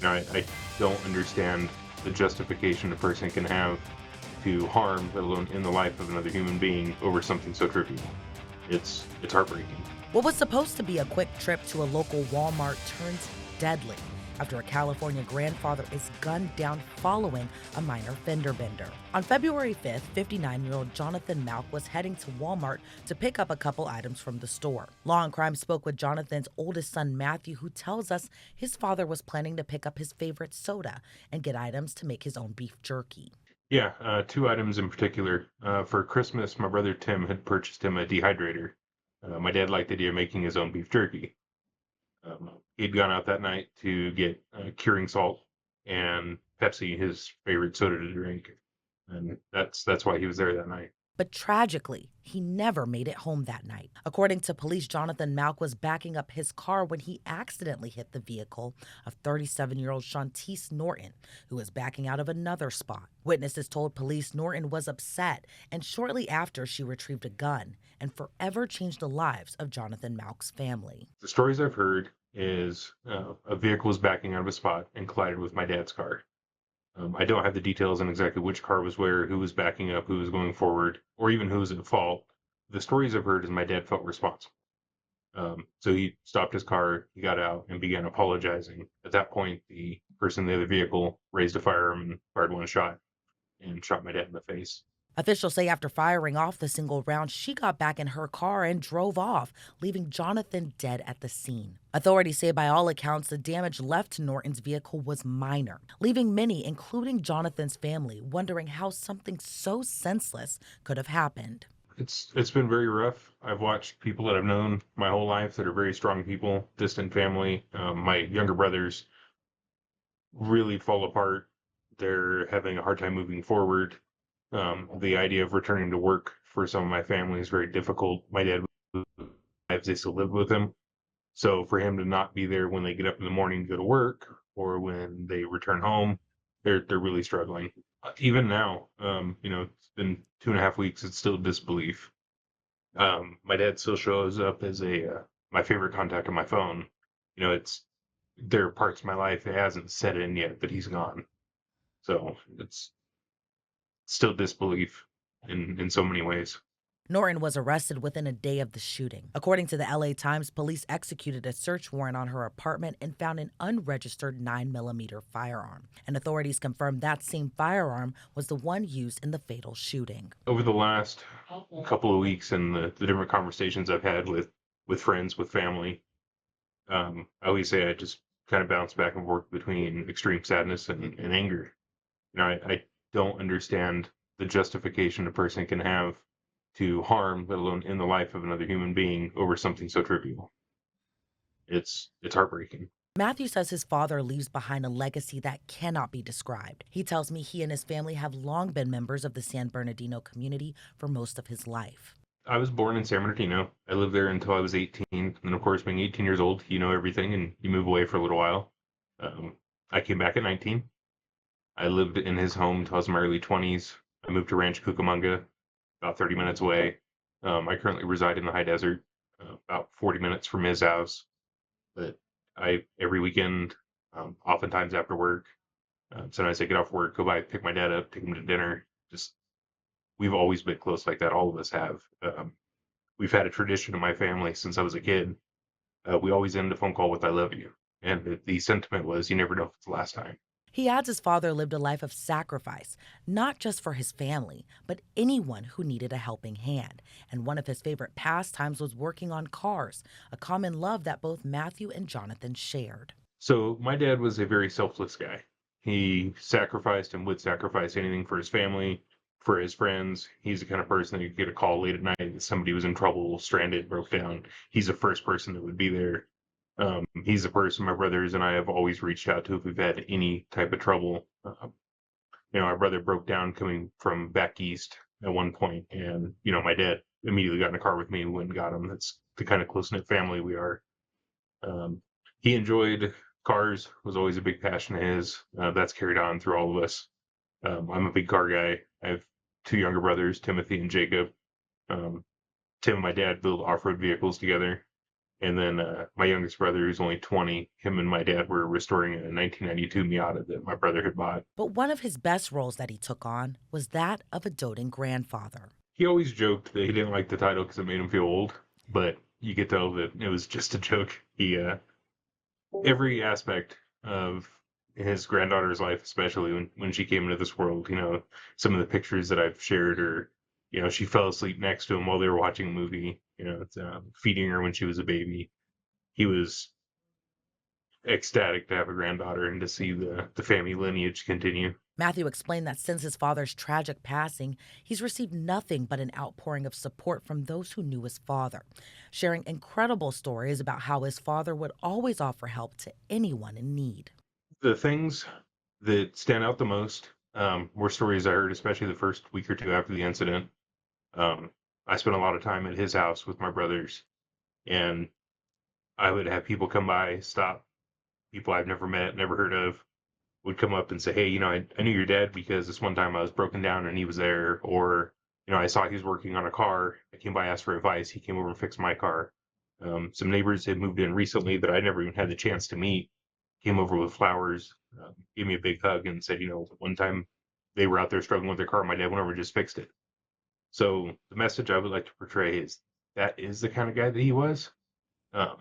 I don't understand the justification a person can have to harm, let alone in the life of another human being, over something so trivial. It's heartbreaking. What was supposed to be a quick trip to a local Walmart turns deadly after a California grandfather is gunned down following a minor fender bender. On February 5th, 59-year-old Jonathan Mauk was heading to Walmart to pick up a couple items from the store. Law&Crime spoke with Jonathan's oldest son, Matthew, who tells us his father was planning to pick up his favorite soda and get items to make his own beef jerky. Yeah, two items in particular. For Christmas, my brother Tim had purchased him a dehydrator. My dad liked the idea of making his own beef jerky. He'd gone out that night to get curing salt and Pepsi, his favorite soda to drink, and that's why he was there that night. But tragically, he never made it home that night. According to police, Jonathan Mauk was backing up his car when he accidentally hit the vehicle of 37-year-old Shantice Norton, who was backing out of another spot. Witnesses told police Norton was upset, and shortly after, she retrieved a gun and forever changed the lives of Jonathan Mauk's family. The stories I've heard is a vehicle was backing out of a spot and collided with my dad's car. I don't have the details on exactly which car was where, who was backing up, who was going forward, or even who was at fault. The stories I've heard is my dad felt responsible. So he stopped his car, he got out, and began apologizing. At that point, the person in the other vehicle raised a firearm and fired one shot and shot my dad in the face. Officials say after firing off the single round, she got back in her car and drove off, leaving Jonathan dead at the scene. Authorities say by all accounts, the damage left to Norton's vehicle was minor, leaving many, including Jonathan's family, wondering how something so senseless could have happened. It's been very rough. I've watched people that I've known my whole life that are very strong people, distant family. My younger brothers really fall apart. They're having a hard time moving forward. The idea of returning to work for some of my family is very difficult. My dad, they still live with him. So for him to not be there when they get up in the morning to go to work or when they return home, they're really struggling. Even now, it's been 2.5 weeks. It's still disbelief. My dad still shows up as a my favorite contact on my phone. It's there are parts of my life it hasn't set in yet, but he's gone. So it's still disbelief in so many ways. Norton was arrested within a day of the shooting. According to the LA Times, police executed a search warrant on her apartment and found an unregistered 9mm firearm. And authorities confirmed that same firearm was the one used in the fatal shooting. Over the last couple of weeks and the different conversations I've had with friends, with family, I always say I just kind of bounce back and forth between extreme sadness and anger. I don't understand the justification a person can have to harm, let alone in the life of another human being, over something so trivial. It's heartbreaking. Matthew says his father leaves behind a legacy that cannot be described. He tells me he and his family have long been members of the San Bernardino community for most of his life. I was born in San Bernardino. I lived there until I was 18. And of course, being 18 years old, you know everything and you move away for a little while. I came back at 19. I lived in his home until I was in my early 20s. I moved to Ranch Cucamonga, about 30 minutes away. I currently reside in the high desert, about 40 minutes from his house. But every weekend, oftentimes after work, sometimes I get off work, go by, pick my dad up, take him to dinner. Just we've always been close like that. All of us have. We've had a tradition in my family since I was a kid. We always end a phone call with "I love you," and the sentiment was, "You never know if it's the last time." He adds his father lived a life of sacrifice, not just for his family, but anyone who needed a helping hand. And one of his favorite pastimes was working on cars, a common love that both Matthew and Jonathan shared. So my dad was a very selfless guy. He sacrificed and would sacrifice anything for his family, for his friends. He's the kind of person that you get a call late at night that somebody was in trouble, stranded, broke down. He's the first person that would be there. He's the person my brothers and I have always reached out to if we've had any type of trouble. Our brother broke down coming from back east at one point, and my dad immediately got in a car with me and went and got him. That's the kind of close knit family we are. He enjoyed cars, was always a big passion of his. That's carried on through all of us. I'm a big car guy. I have two younger brothers, Timothy and Jacob. Tim and my dad build off road vehicles together. And then my youngest brother, who's only 20, him and my dad were restoring a 1992 Miata that my brother had bought. But one of his best roles that he took on was that of a doting grandfather. He always joked that he didn't like the title because it made him feel old, but you could tell that it was just a joke. Every aspect of his granddaughter's life, especially when she came into this world, some of the pictures that I've shared, or she fell asleep next to him while they were watching a movie, feeding her when she was a baby. He was ecstatic to have a granddaughter and to see the family lineage continue. Matthew explained that since his father's tragic passing, he's received nothing but an outpouring of support from those who knew his father, sharing incredible stories about how his father would always offer help to anyone in need. The things that stand out the most were stories I heard, especially the first week or two after the incident. I spent a lot of time at his house with my brothers, and I would have people come by, stop, people I've never met, never heard of, would come up and say, hey, I knew your dad because this one time I was broken down and he was there. Or, I saw he was working on a car. I came by, asked for advice. He came over and fixed my car. Some neighbors had moved in recently that I never even had the chance to meet, came over with flowers, gave me a big hug and said, one time they were out there struggling with their car. My dad went over and just fixed it. So the message I would like to portray is that is the kind of guy that he was. Um,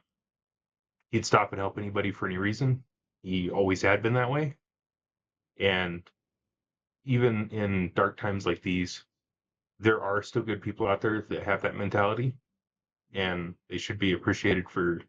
he'd stop and help anybody for any reason. He always had been that way. And even in dark times like these, there are still good people out there that have that mentality, and they should be appreciated for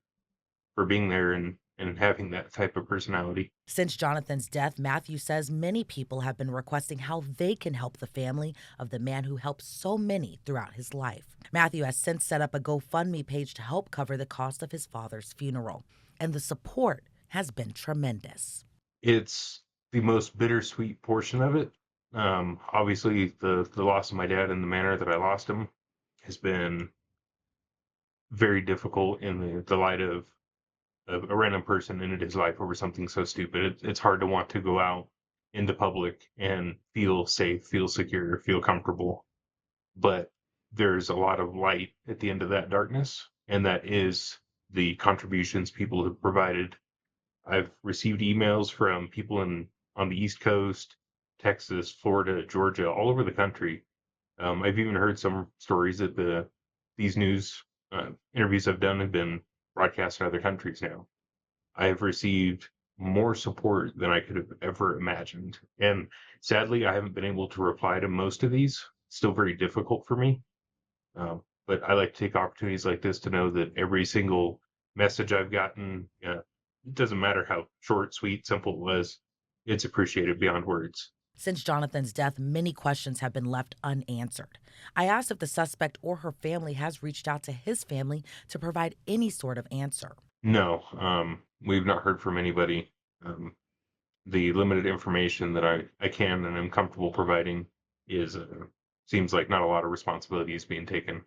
being there and having that type of personality. Since Jonathan's death, Matthew says many people have been requesting how they can help the family of the man who helped so many throughout his life. Matthew has since set up a GoFundMe page to help cover the cost of his father's funeral, and the support has been tremendous. It's the most bittersweet portion of it. Obviously, the loss of my dad and the manner that I lost him has been very difficult in the light of a random person ended his life over something so stupid. It's hard to want to go out into public and feel safe, feel secure, feel comfortable. But there's a lot of light at the end of that darkness, and that is the contributions people have provided. I've received emails from people on the East Coast, Texas, Florida, Georgia, all over the country. I've even heard some stories that these news interviews I've done have been broadcast in other countries now. I have received more support than I could have ever imagined. And sadly, I haven't been able to reply to most of these. It's still very difficult for me. But I like to take opportunities like this to know that every single message I've gotten, it doesn't matter how short, sweet, simple it was, it's appreciated beyond words. Since Jonathan's death, many questions have been left unanswered. I asked if the suspect or her family has reached out to his family to provide any sort of answer. No, we've not heard from anybody. The limited information that I can and am comfortable providing is seems like not a lot of responsibility is being taken.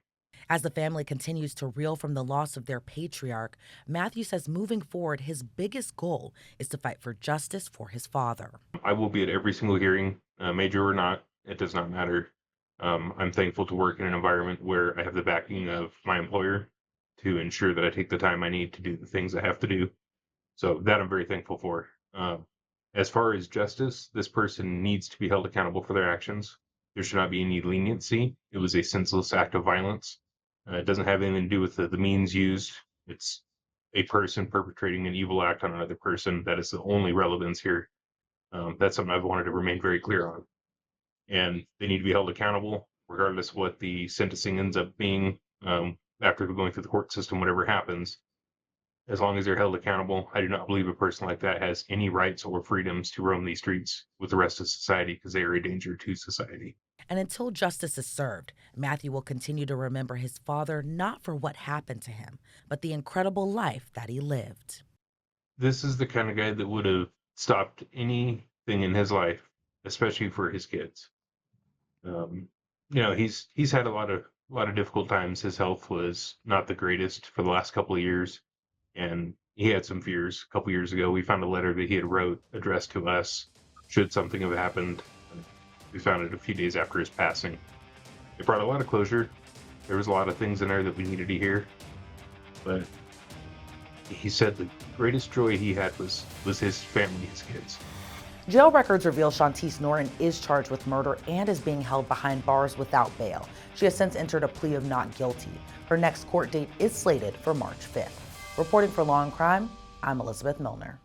As the family continues to reel from the loss of their patriarch, Matthew says moving forward, his biggest goal is to fight for justice for his father. I will be at every single hearing, major or not. It does not matter. I'm thankful to work in an environment where I have the backing of my employer to ensure that I take the time I need to do the things I have to do. So that I'm very thankful for. As far as justice, this person needs to be held accountable for their actions. There should not be any leniency. It was a senseless act of violence. It doesn't have anything to do with the means used. It's a person perpetrating an evil act on another person. That is the only relevance here. That's something I've wanted to remain very clear on. And they need to be held accountable, regardless of what the sentencing ends up being after going through the court system, whatever happens. As long as they're held accountable, I do not believe a person like that has any rights or freedoms to roam these streets with the rest of society because they are a danger to society. And until justice is served, Matthew will continue to remember his father not for what happened to him, but the incredible life that he lived. This is the kind of guy that would have stopped anything in his life, especially for his kids. He's had a lot of difficult times. His health was not the greatest for the last couple of years, and he had some fears. A couple years ago, we found a letter that he had wrote addressed to us should something have happened. We found it a few days after his passing. It brought a lot of closure. There was a lot of things in there that we needed to hear, but he said the greatest joy he had was his family, his kids. Jail records reveal Shantice Norton is charged with murder and is being held behind bars without bail. She has since entered a plea of not guilty. Her next court date is slated for March 5th. Reporting for Law and Crime, I'm Elizabeth Millner.